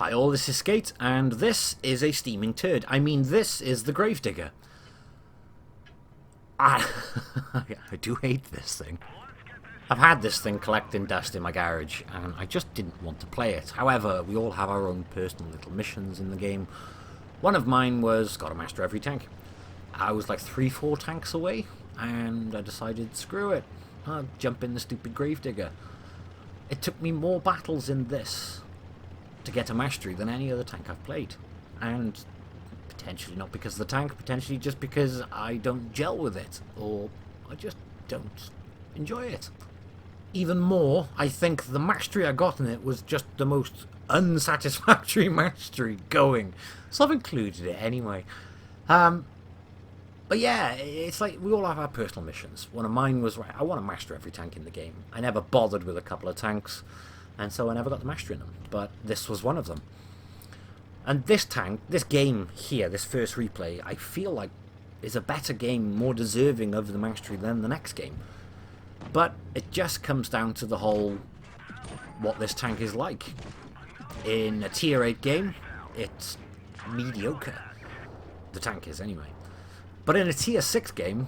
Hi all, this is Skate, and this is a steaming turd. I mean, this is the Gravedigger. I do hate this thing. I've had this thing collecting dust in my garage, and I just didn't want to play it. However, we all have our own personal little missions in the game. One of mine was, gotta master every tank. I was like 3-4 tanks away, and I decided, screw it. I'll jump in the stupid Gravedigger. It took me more battles in this to get a mastery than any other tank I've played. And potentially not because of the tank, potentially just because I don't gel with it, or I just don't enjoy it. Even more, I think the mastery I got in it was just the most unsatisfactory mastery going. So I've included it anyway. But yeah, it's like we all have our personal missions. One of mine was, right, I want to master every tank in the game. I never bothered with a couple of tanks, and so I never got the mastery in them. But this was one of them. And this tank, this game here, this first replay, I feel like is a better game, more deserving of the mastery than the next game. But it just comes down to the whole, what this tank is like. In a tier 8 game, it's mediocre. The tank is anyway. But in a tier 6 game,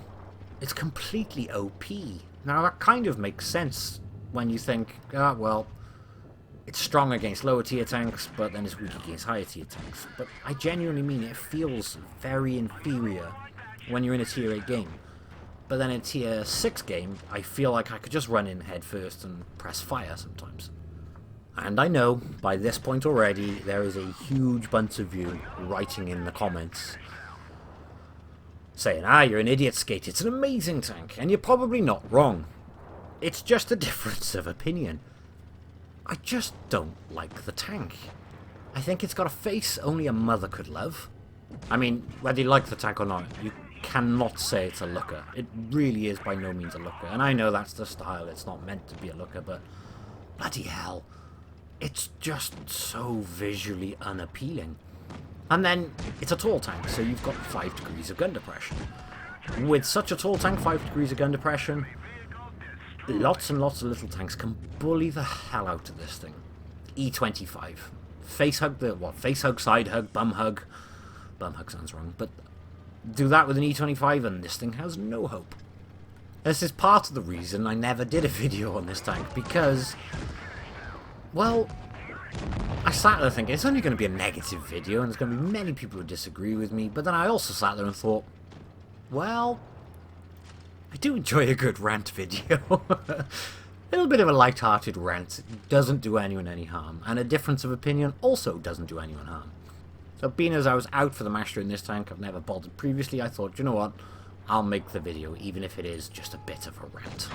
it's completely OP. Now that kind of makes sense when you think, well, it's strong against lower tier tanks, but then it's weak against higher tier tanks. But I genuinely mean it feels very inferior when you're in a tier 8 game. But then in a tier 6 game, I feel like I could just run in head first and press fire sometimes. And I know, by this point already, there is a huge bunch of you writing in the comments saying, you're an idiot, Skate, it's an amazing tank, and you're probably not wrong. It's just a difference of opinion. I just don't like the tank. I think it's got a face only a mother could love. I mean, whether you like the tank or not, you cannot say it's a looker. It really is by no means a looker. And I know that's the style, it's not meant to be a looker, but bloody hell. It's just so visually unappealing. And then, it's a tall tank, so you've got 5 degrees of gun depression. With such a tall tank, 5 degrees of gun depression, lots and lots of little tanks can bully the hell out of this thing. E25. Face hug, side hug, bum hug. Bum hug sounds wrong, but do that with an E25 and this thing has no hope. This is part of the reason I never did a video on this tank, because, well, I sat there thinking it's only going to be a negative video and there's going to be many people who disagree with me, but then I also sat there and thought, well, I do enjoy a good rant video. A little bit of a light-hearted rant doesn't do anyone any harm, and a difference of opinion also doesn't do anyone harm. So being as I was out for the mastery in this tank, I've never bothered previously, I thought, you know what, I'll make the video even if it is just a bit of a rant.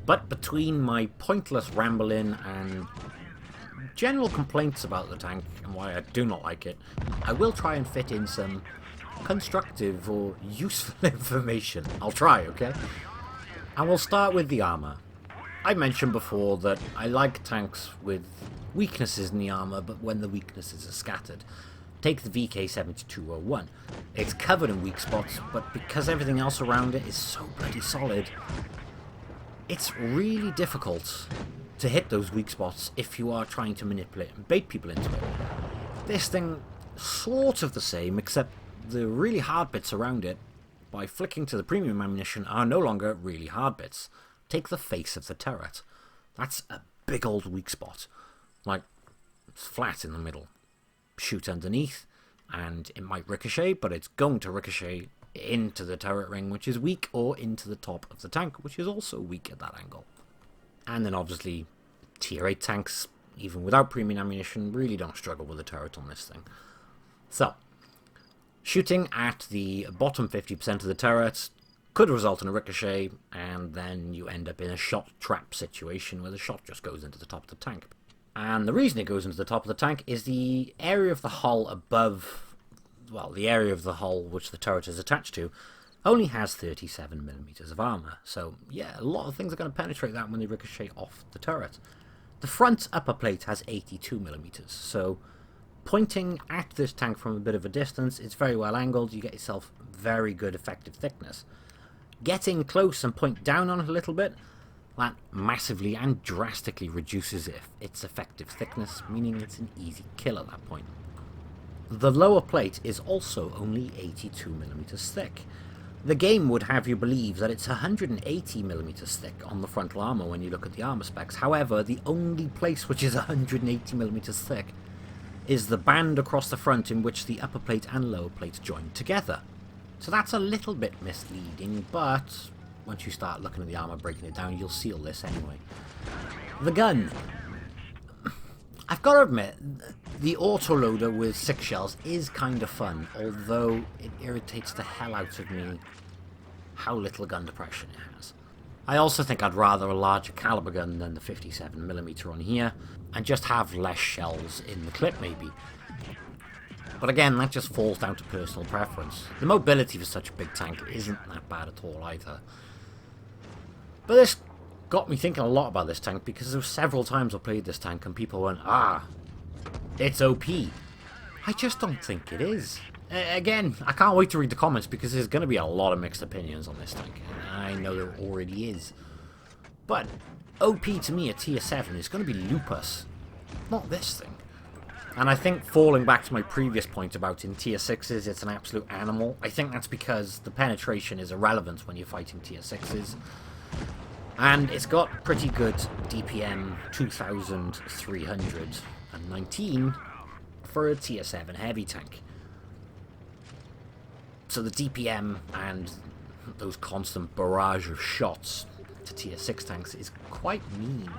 But between my pointless rambling and general complaints about the tank and why I do not like it, I will try and fit in some constructive or useful information. I'll try, okay? And we'll start with the armor. I mentioned before that I like tanks with weaknesses in the armor, but when the weaknesses are scattered. Take the VK7201. It's covered in weak spots, but because everything else around it is so bloody solid, it's really difficult to hit those weak spots if you are trying to manipulate and bait people into it. This thing, sort of the same, except the really hard bits around it, by flicking to the premium ammunition, are no longer really hard bits. Take the face of the turret. That's a big old weak spot. Like, it's flat in the middle. Shoot underneath, and it might ricochet, but it's going to ricochet into the turret ring, which is weak, or into the top of the tank, which is also weak at that angle. And then obviously, tier 8 tanks, even without premium ammunition, really don't struggle with the turret on this thing. So, shooting at the bottom 50% of the turret could result in a ricochet, and then you end up in a shot trap situation where the shot just goes into the top of the tank. And the reason it goes into the top of the tank is the area of the hull above, well, the area of the hull which the turret is attached to, only has 37mm of armor. So, yeah, a lot of things are going to penetrate that when they ricochet off the turret. The front upper plate has 82mm, so pointing at this tank from a bit of a distance, it's very well angled, you get yourself very good effective thickness. Getting close and point down on it a little bit, That massively and drastically reduces its effective thickness, meaning it's an easy kill at that point. The lower plate is also only 82mm thick. The game would have you believe that it's 180mm thick on the frontal armour when you look at the armour specs. However, the only place which is 180mm thick is the band across the front in which the upper plate and lower plate join together. So that's a little bit misleading, but once you start looking at the armour, breaking it down, you'll see all this anyway. The gun. I've got to admit, the autoloader with 6 shells is kind of fun, although it irritates the hell out of me how little gun depression it has. I also think I'd rather a larger caliber gun than the 57mm on here, and just have less shells in the clip maybe. But again, that just falls down to personal preference. The mobility for such a big tank isn't that bad at all either. But this got me thinking a lot about this tank, because there were several times I played this tank and people went, it's OP. I just don't think it is. Again, I can't wait to read the comments, because there's going to be a lot of mixed opinions on this tank. I know there already is. But OP to me at tier 7 is going to be Lupus, not this thing. And I think, falling back to my previous point about in tier 6s it's an absolute animal, I think that's because the penetration is irrelevant when you're fighting tier 6s. And it's got pretty good DPM 2319 for a tier 7 heavy tank. So the DPM and those constant barrage of shots to tier 6 tanks is quite mean.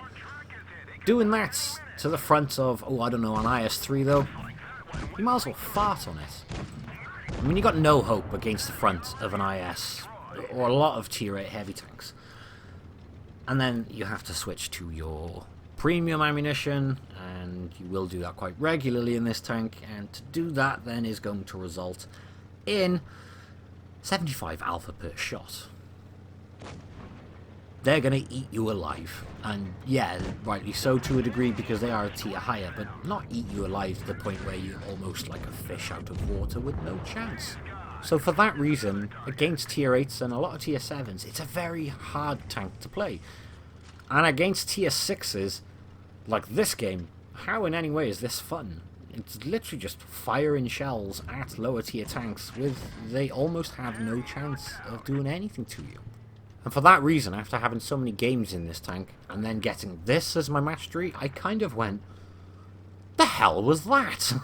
Doing that to the front of, I don't know, an IS-3 though, you might as well fart on it. I mean, you got no hope against the front of an IS, or a lot of tier 8 heavy tanks. And then you have to switch to your premium ammunition, and you will do that quite regularly in this tank, and to do that then is going to result in 75 alpha per shot. They're going to eat you alive, and yeah, rightly so to a degree, because they are a tier higher, but not eat you alive to the point where you're almost like a fish out of water with no chance. So for that reason, against tier 8s and a lot of tier 7s, it's a very hard tank to play. And against tier 6s, like this game, how in any way is this fun? It's literally just firing shells at lower tier tanks they almost have no chance of doing anything to you. And for that reason, after having so many games in this tank, and then getting this as my mastery, I kind of went, the hell was that?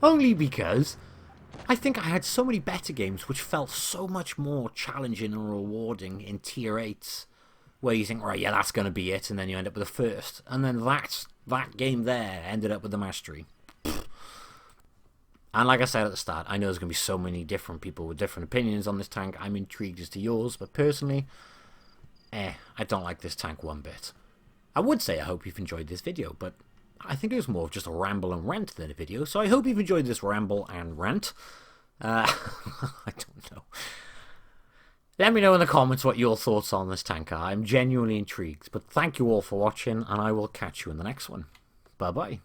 Only because I think I had so many better games which felt so much more challenging and rewarding in tier 8s, where you think, right, yeah, that's going to be it, and then you end up with a first. And then that game there ended up with the mastery. And like I said at the start, I know there's going to be so many different people with different opinions on this tank. I'm intrigued as to yours, but personally, I don't like this tank one bit. I would say I hope you've enjoyed this video, but I think it was more of just a ramble and rant than a video, so I hope you've enjoyed this ramble and rant. I don't know. Let me know in the comments what your thoughts on this tank are. I'm genuinely intrigued, but thank you all for watching, and I will catch you in the next one. Bye-bye.